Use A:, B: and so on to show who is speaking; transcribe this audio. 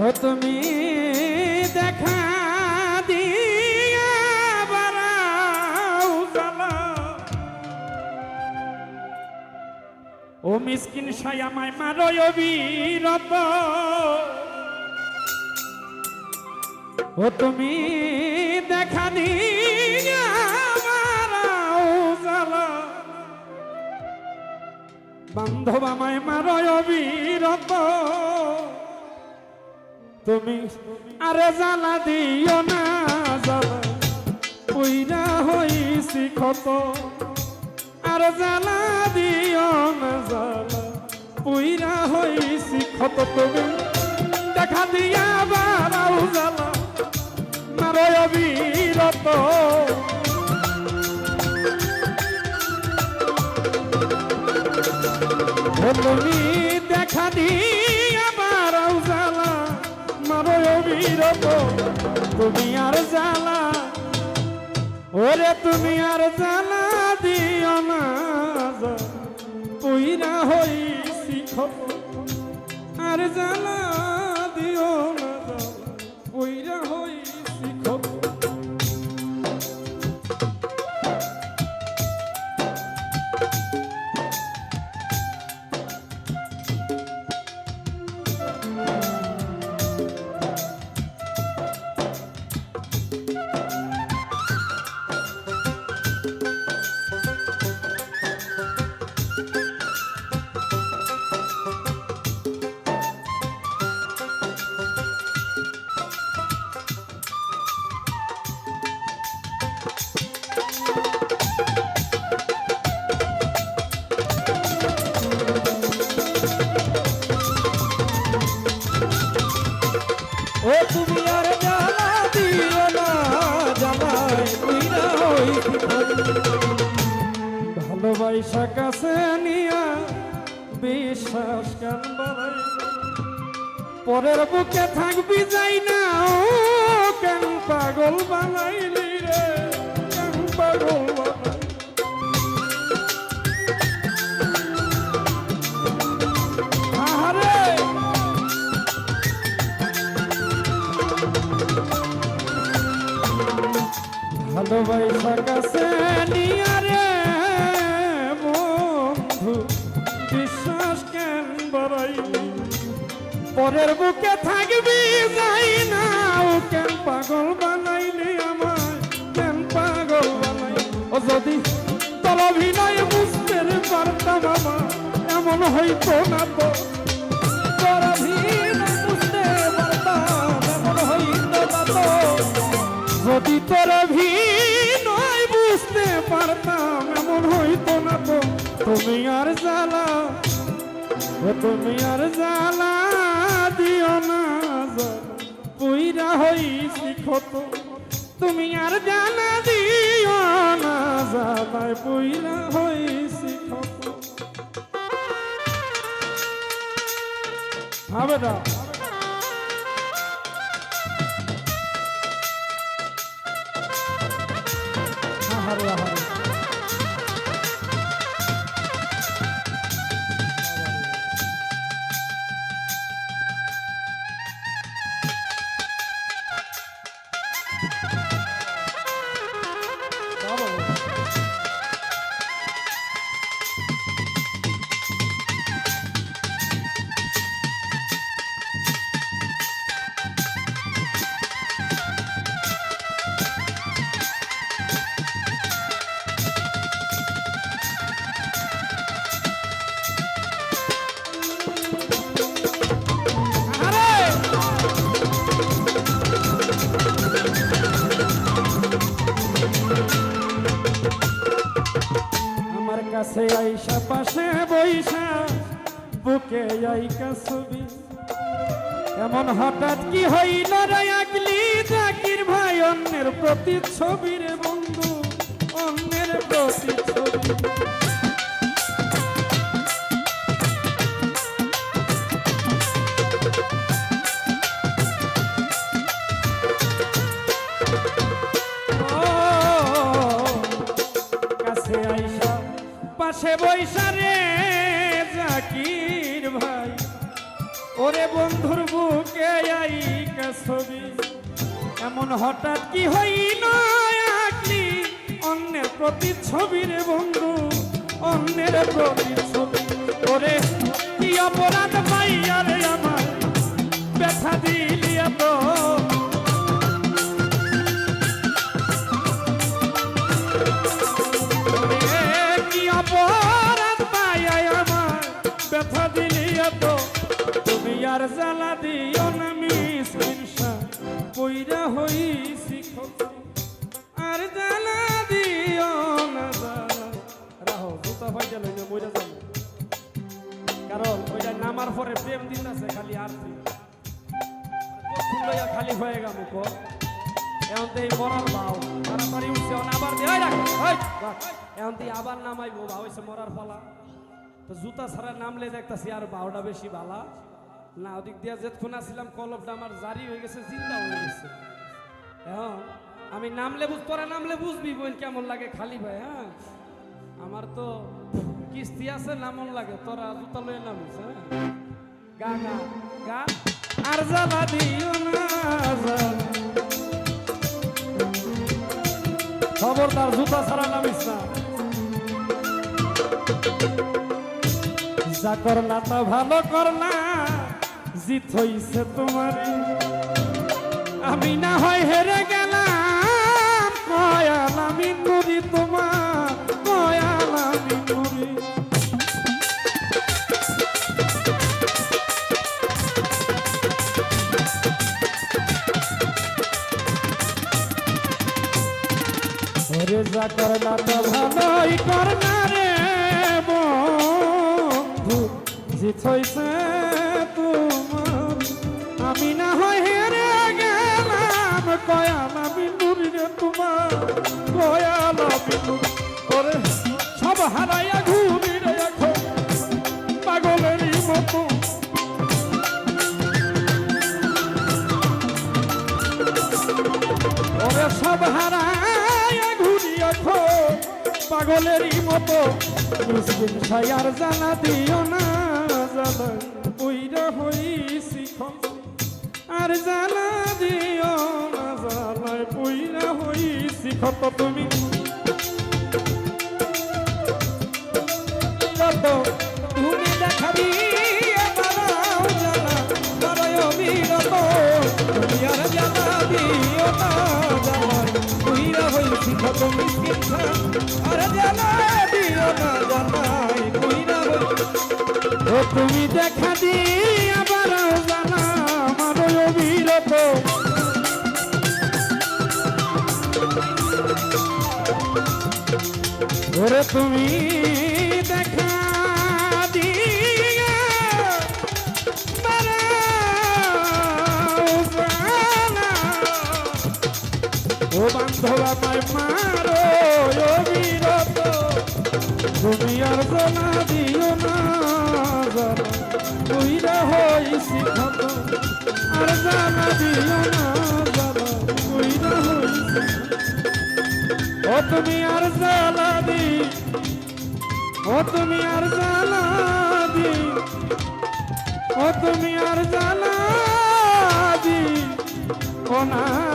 A: ও তুমি দেখা দিয়া বাড়াও জ্বালা, ও মিসকিন সায়া আমায় মারয় অবিরত। ও তুমি দেখা দিয়া বাড়াও জ্বালা, বান্ধব আমায় মারয় অবিরত। তুমি আরে জ্বালা দিও না জ্বালা, পুইরা হইছি ক্ষত। আরে জ্বালা দিও না জ্বালা, পুইরা হইছি ক্ষত। তুমি দেখা দিয়া বাড়াও জ্বালা, মারয় অবিরত। তুমি দেখা দিয়া বাড়াও জ্বালা, মারয় অবিরত। তুমি আর জ্বালা, ওরে তুমি আর জ্বালা দিও না, পুইরা হইছি ক্ষত। আর জ্বালা দিও না, পুইরা হইছি ক্ষত। ও তুমি আর জ্বালা দিও না, জ্বালায় পুইরা হইছি ক্ষত। ভালোবাসা কাছে নিয়া বিশ্বাস কেন বাড়াই, পরের বুকে থাকবি যাই না, ও কেন পাগল বানাইলি রে, কেন পাগল বানাই। ভালোবাসা কাছে নিয়া রে বন্ধু বিশ্বাস কেন বাড়াইলি, পরের বুকে থাকবি যাই না, ও কেন পাগল বানাইলি আমায়, কেন পাগল বানাইলি। ও যদি তোর অভিনয় বুঝতে পারতাম আমার, এমন হইতো না তো। তোর অভিনয় বুঝতে পারতাম, এমন হইতো না তো। যদি তোর অভিনয় বুঝতে পারতাম, এমন হইতো না তো। তুমি আর জ্বালা, তুমি আর জ্বালা দিও না জ্বালা, পুইরা হইছি ক্ষত। তুমি আর জ্বালা দিও না জ্বালায়, পুইরা হইছি ক্ষত। হবে না আহারে আহারে। কাছে আইসা পাশে বইসা বুকে আইকা ছবি, এমন হঠাৎ কি হইল রে আগলি জাকির ভাই, অন্যের প্রতি ছবি রে বন্ধু, অন্যের প্রতি ছবি। পাশে বৈশা রে জাকির ভাই, ওরে বন্ধুর বুকে ছবি এমন হঠাৎ কি হইল আঁকলি অন্যের প্রতি ছবি রে বন্ধু অন্যের প্রতি ছবি ওরে কি অপরাধ পাইয়া রে আমার ব্যথা দিলি এত কি অপরাধ পাইয়া আমার ব্যথা দিলি এত তুমি আর জ্বালা দিও না মিশা পইরা হইছি আর জ্বালা দিও না রাহো জুতা ফাইটা লইনা মইরা যাবে কারণ ওইটা নামার পরে প্রেম দিতেছে খালি আর লইয়া খালি হয়ে গেল মুখ এখন তো এই মরার ভাও তাড়াতাড়ি উঠছে আবার দিয়ে রাখ এখন তুই আবার নামাইবো ভাও হয়েছে মরার ফলা তো জুতা ছাড়া নামলে দেখতেছি আর ভাওটা বেশি ভালা না ওদিক দিয়ে যেতক্ষণ আসছিলাম কলপটা আমার জারি হয়ে গেছে চিন্তা হয়ে গেছে এখন আমি নামলে তোরা নামলে বুঝবি বোন কেমন লাগে খালি ভাই হ্যাঁ আমার তো কিস্তি আছে নামন লাগে তোরা জুতা লয়ে নামিস হ্যাঁ গা গা গা আর জ্বালা দিও না খবরদার জুতা ছাড়া নামিস না যা করলা তা ভালো করলা জিত হইছে তোমার আমি না হয় হেরে গেলাম কয়াল আমি নুরি তোমার কয়াল আমি নুরি ওরে যা করলা তা ভালোই করলা রে বন্ধু জিত হইছে তোমার আমি না হয় হেরে গেলাম কয়াল আমি নুরি রে তোমার কয়াল আমি নুরি ওরে সব হারাইয়া ঘুরি রে এখন পাগলেরই মতো ওরে সব হারাইয়া ঘুরি এখন পাগলেরই মতো মুসলিম সায়ার জানা দিও না জানা বইরা হইছি আর জানা দিও না জানায় বইরা হইছি কত তুমি কত তুমি দেখাবি বাড়াও জানা বাড়ায় বিরত তুমি আর জানা দিও না জানায় বইরা হইছি কত মিথ্যা আর জানা দিও না জানায় বইরা হইছি ও তুমি দেখা দিয়া বাড়াও জানা আমার অবিরত ওরে তুমি দেখা দিয়া বাড়াও জানা ও বান্ধব আমায় মারো অবিরত তুমি আর জানা দিও না জানা কইরা হইছি ক্ষত আর জানা দিও না জানা কইরা হইছি ও তুমি আর জ্বালা দি ও তুমি আর জ্বালা দি ও তুমি আর জ্বালা দি ও না